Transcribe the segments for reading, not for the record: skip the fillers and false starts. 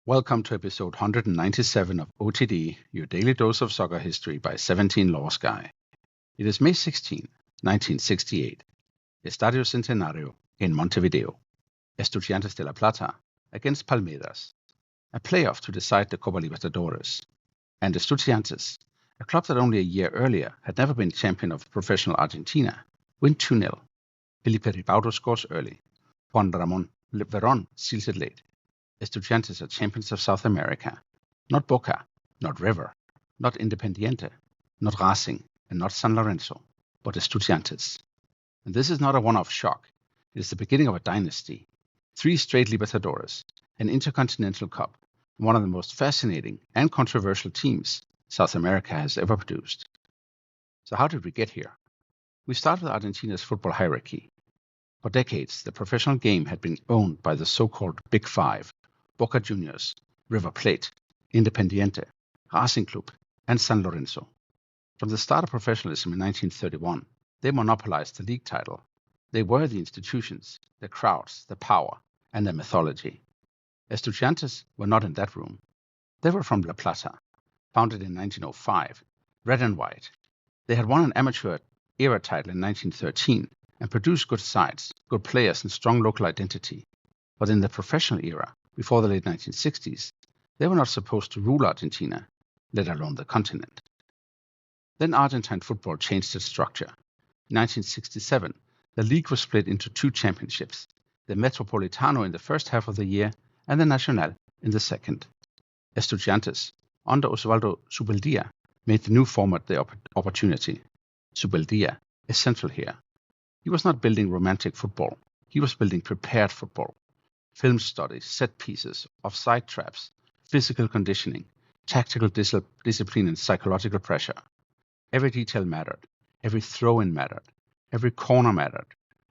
Welcome to episode 197 of OTD, your daily dose of soccer history by 17 Laws Guy. It is May 16, 1968. Estadio Centenario in Montevideo. Estudiantes de La Plata against Palmeiras. A playoff to decide the Copa Libertadores. And Estudiantes, a club that only a year earlier had never been champion of professional Argentina, win 2-0. Felipe Ribaudo scores early. Juan Ramon Verón seals it late. Estudiantes are champions of South America. Not Boca, not River, not Independiente, not Racing, and not San Lorenzo, but Estudiantes. And this is not a one-off shock. It is the beginning of a dynasty. 3 straight Libertadores, an Intercontinental Cup, and one of the most fascinating and controversial teams South America has ever produced. So how did we get here? We start with Argentina's football hierarchy. For decades, the professional game had been owned by the so-called Big Five: Boca Juniors, River Plate, Independiente, Racing Club, and San Lorenzo. From the start of professionalism in 1931, they monopolized the league title. They were the institutions, the crowds, the power, and the mythology. Estudiantes were not in that room. They were from La Plata, founded in 1905, red and white. They had won an amateur era title in 1913 and produced good sides, good players, and strong local identity. But in the professional era, before the late 1960s, they were not supposed to rule Argentina, let alone the continent. Then Argentine football changed its structure. In 1967, the league was split into 2 championships, the Metropolitano in the first half of the year and the Nacional in the second. Estudiantes, under Osvaldo Zubeldía, made the new format the opportunity. Zubeldía is central here. He was not building romantic football. He was building prepared football. Film studies, set pieces, offside traps, physical conditioning, tactical discipline, and psychological pressure. Every detail mattered. Every throw-in mattered. Every corner mattered.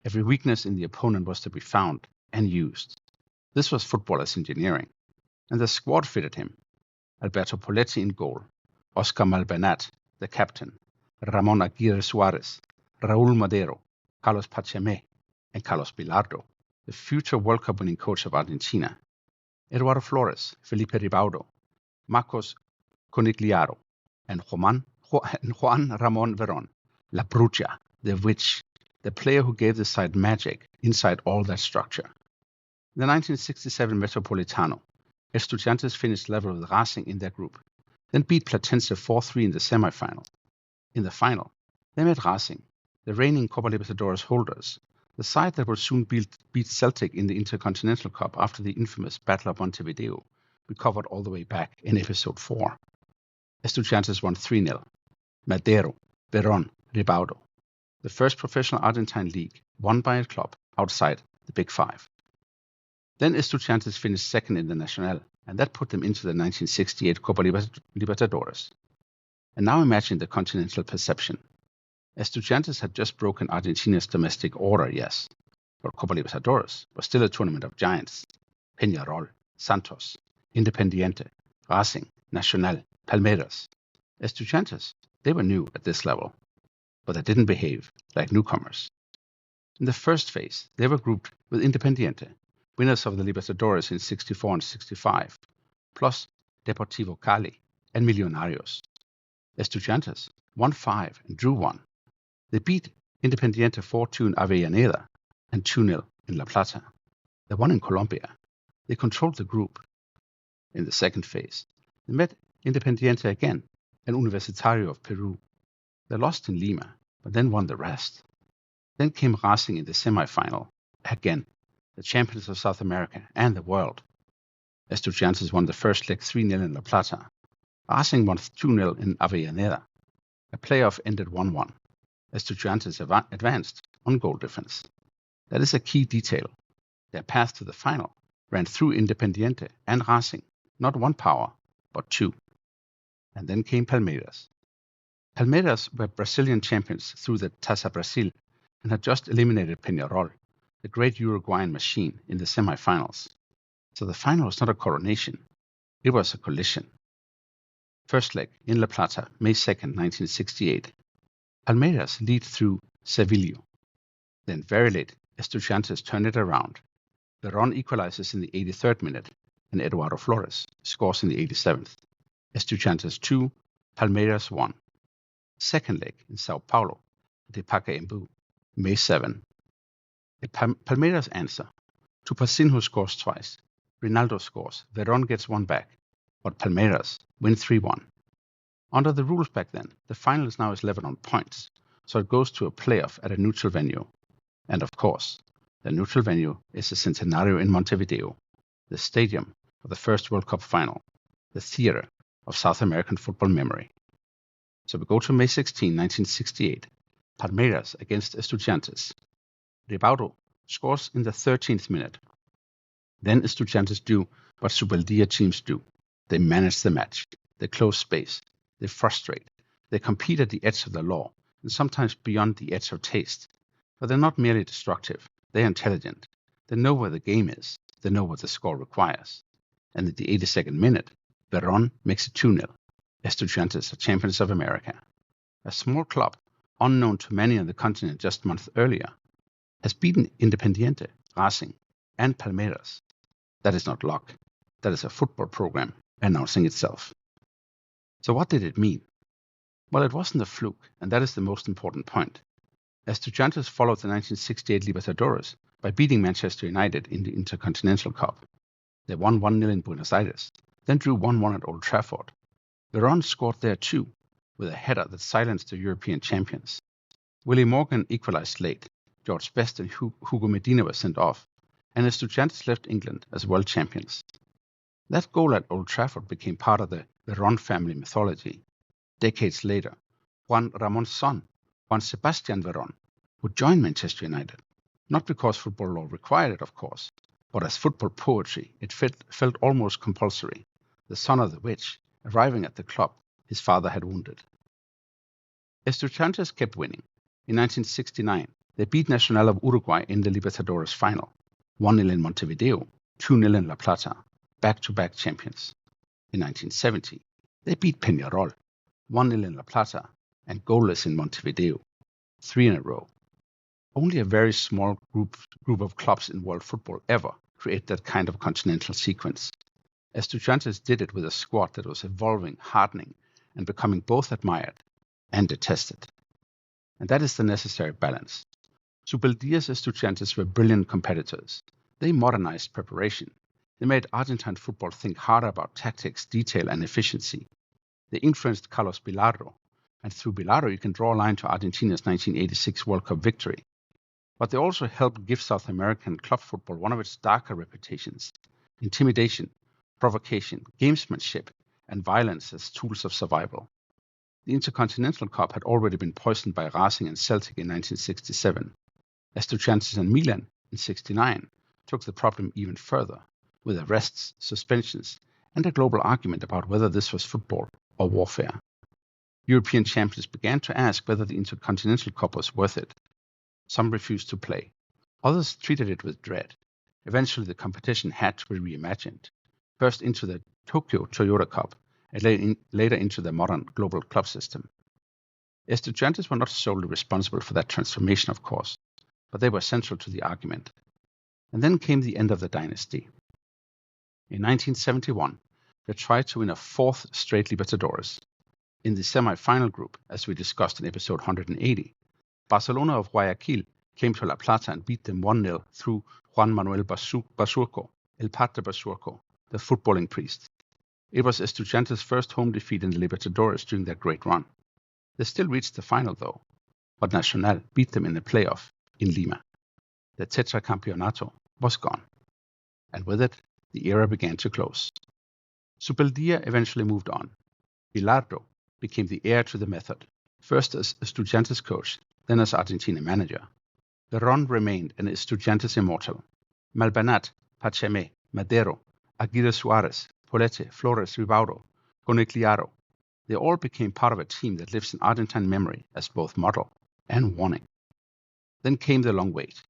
Every weakness in the opponent was to be found and used. This was football as engineering. And the squad fitted him. Alberto Poletti in goal. Oscar Malbenat, the captain. Ramon Aguirre Suarez. Raúl Madero. Carlos Pachame. And Carlos Bilardo, the future World Cup winning coach of Argentina. Eduardo Flores, Felipe Ribaudo, Marcos Conigliaro, and Juan Ramon Verón, La Bruja, the witch, the player who gave the side magic inside all that structure. In the 1967 Metropolitano, Estudiantes finished level with Racing in their group, then beat Platense 4-3 in the semi-final. In the final, they met Racing, the reigning Copa Libertadores holders, the side that would soon beat Celtic in the Intercontinental Cup after the infamous Battle of Montevideo, we covered all the way back in episode 4. Estudiantes won 3-0. Madero, Verón, Ribaudo. The first professional Argentine league won by a club outside the Big Five. Then Estudiantes finished second in the Nacional, and that put them into the 1968 Copa Libertadores. And now imagine the continental perception. Estudiantes had just broken Argentina's domestic order, yes, but Copa Libertadores was still a tournament of giants. Peñarol, Santos, Independiente, Racing, Nacional, Palmeiras. Estudiantes, they were new at this level, but they didn't behave like newcomers. In the first phase, they were grouped with Independiente, winners of the Libertadores in 64 and 65, plus Deportivo Cali and Millonarios. Estudiantes won 5 and drew 1. They beat Independiente 4-2 in Avellaneda and 2-0 in La Plata. They won in Colombia. They controlled the group. In the second phase, they met Independiente again and Universitario of Peru. They lost in Lima, but then won the rest. Then came Racing in the semi-final. Again, the champions of South America and the world. Estudiantes won the first leg 3-0 in La Plata. Racing won 2-0 in Avellaneda. A playoff ended 1-1. Estudiantes advanced on goal difference. That is a key detail. Their path to the final ran through Independiente and Racing, not one power, but 2. And then came Palmeiras. Palmeiras were Brazilian champions through the Taça Brasil and had just eliminated Peñarol, the great Uruguayan machine, in the semi-finals. So the final was not a coronation, it was a collision. First leg in La Plata, May 2nd, 1968. Palmeiras lead through Sevillo. Then very late, Estudiantes turn it around. Verón equalizes in the 83rd minute, and Eduardo Flores scores in the 87th. Estudiantes 2, Palmeiras 1. Second leg in Sao Paulo, de Pacaembu, May 7. Palmeiras answer. Tupacinho scores twice. Rinaldo scores. Verón gets one back. But Palmeiras win 3-1. Under the rules back then, the final is now 11 on points, so it goes to a playoff at a neutral venue. And of course, the neutral venue is the Centenario in Montevideo, the stadium of the first World Cup final, the theater of South American football memory. So we go to May 16, 1968, Palmeiras against Estudiantes. Rivaldo scores in the 13th minute. Then Estudiantes do what Zubeldía teams do. They manage the match. They close space. They frustrate. They compete at the edge of the law, and sometimes beyond the edge of taste. But they're not merely destructive. They're intelligent. They know where the game is. They know what the score requires. And at the 82nd minute, Verón makes it 2-0. Estudiantes are champions of America. A small club, unknown to many on the continent just a month earlier, has beaten Independiente, Racing, and Palmeiras. That is not luck. That is a football program announcing itself. So what did it mean? Well, it wasn't a fluke, and that is the most important point. Estudiantes followed the 1968 Libertadores by beating Manchester United in the Intercontinental Cup. They won 1-0 in Buenos Aires, then drew 1-1 at Old Trafford. Verón scored there too, with a header that silenced the European champions. Willie Morgan equalized late. George Best and Hugo Medina were sent off, and Estudiantes left England as world champions. That goal at Old Trafford became part of the Verón family mythology. Decades later, Juan Ramon's son, Juan Sebastián Verón, would join Manchester United, not because football law required it, of course, but as football poetry it felt almost compulsory, the son of the witch arriving at the club his father had wounded. Estudiantes kept winning. In 1969, they beat Nacional of Uruguay in the Libertadores final, 1-0 in Montevideo, 2-0 in La Plata, back-to-back champions. In 1970, they beat Peñarol, 1-0 in La Plata, and goalless in Montevideo, 3 in a row. Only a very small group of clubs in world football ever create that kind of continental sequence. Estudiantes did it with a squad that was evolving, hardening, and becoming both admired and detested. And that is the necessary balance. Zubeldía's Estudiantes were brilliant competitors. They modernized preparation. They made Argentine football think harder about tactics, detail, and efficiency. They influenced Carlos Bilardo, and through Bilardo you can draw a line to Argentina's 1986 World Cup victory. But they also helped give South American club football one of its darker reputations: intimidation, provocation, gamesmanship, and violence as tools of survival. The Intercontinental Cup had already been poisoned by Racing and Celtic in 1967. Estudiantes and Milan in 1969 took the problem even further, with arrests, suspensions, and a global argument about whether this was football or warfare. European champions began to ask whether the Intercontinental Cup was worth it. Some refused to play. Others treated it with dread. Eventually the competition had to be reimagined, first into the Tokyo Toyota Cup, and later into the modern global club system. Estudiantes were not solely responsible for that transformation, of course, but they were central to the argument. And then came the end of the dynasty. In 1971, they tried to win a fourth straight Libertadores. In the semi-final group, as we discussed in episode 180, Barcelona of Guayaquil came to La Plata and beat them 1-0 through Juan Manuel Basurco, El Padre Basurco, the footballing priest. It was Estudiantes' first home defeat in the Libertadores during their great run. They still reached the final though, but Nacional beat them in the playoff in Lima. The Tetracampeonato was gone, and with it, the era began to close. Zubeldía eventually moved on. Bilardo became the heir to the method, first as Estudiantes coach, then as Argentina manager. Verón remained an Estudiantes immortal. Malbanat, Pacheme, Madero, Aguirre Suarez, Poblete, Flores, Rivaldo, Conegliaro, they all became part of a team that lives in Argentine memory as both model and warning. Then came the long wait.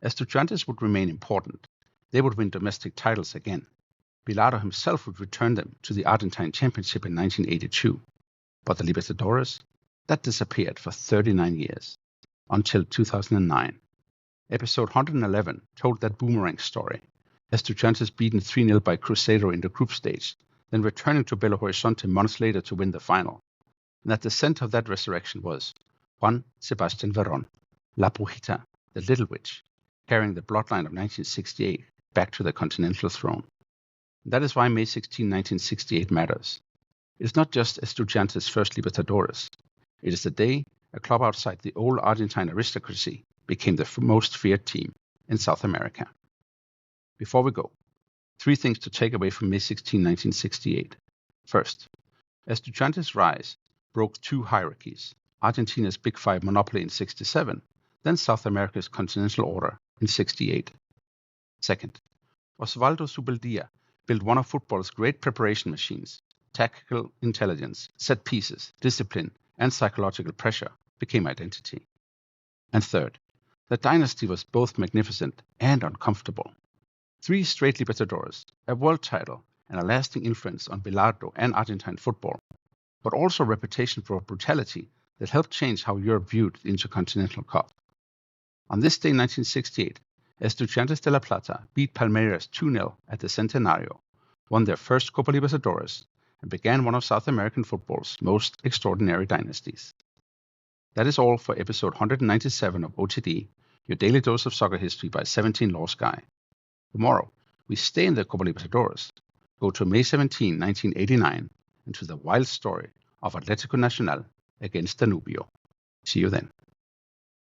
Estudiantes would remain important. They would win domestic titles again. Bilardo himself would return them to the Argentine Championship in 1982. But the Libertadores, that disappeared for 39 years, until 2009. Episode 111 told that boomerang story. Estudiantes beaten 3-0 by Cruzeiro in the group stage, then returning to Belo Horizonte months later to win the final. And at the center of that resurrection was Juan Sebastian Verón, La Brujita, the Little Witch, carrying the bloodline of 1968 back to the continental throne. And that is why May 16, 1968 matters. It is not just Estudiantes' first Libertadores. It is the day a club outside the old Argentine aristocracy became the most feared team in South America. Before we go, 3 things to take away from May 16, 1968. First, Estudiantes' rise broke 2 hierarchies, Argentina's Big Five monopoly in 67, then South America's continental order in 68. Second, Osvaldo Zubeldía built one of football's great preparation machines. Tactical intelligence, set pieces, discipline, and psychological pressure became identity. And third, the dynasty was both magnificent and uncomfortable. 3 straight Libertadores, a world title, and a lasting influence on Bilardo and Argentine football, but also a reputation for brutality that helped change how Europe viewed the Intercontinental Cup. On this day in 1968, Estudiantes de La Plata beat Palmeiras 2-0 at the Centenario, won their first Copa Libertadores, and began one of South American football's most extraordinary dynasties. That is all for episode 197 of OTD, your daily dose of soccer history by 17 Lost Guy. Tomorrow, we stay in the Copa Libertadores, go to May 17, 1989, and to the wild story of Atlético Nacional against Danubio. See you then.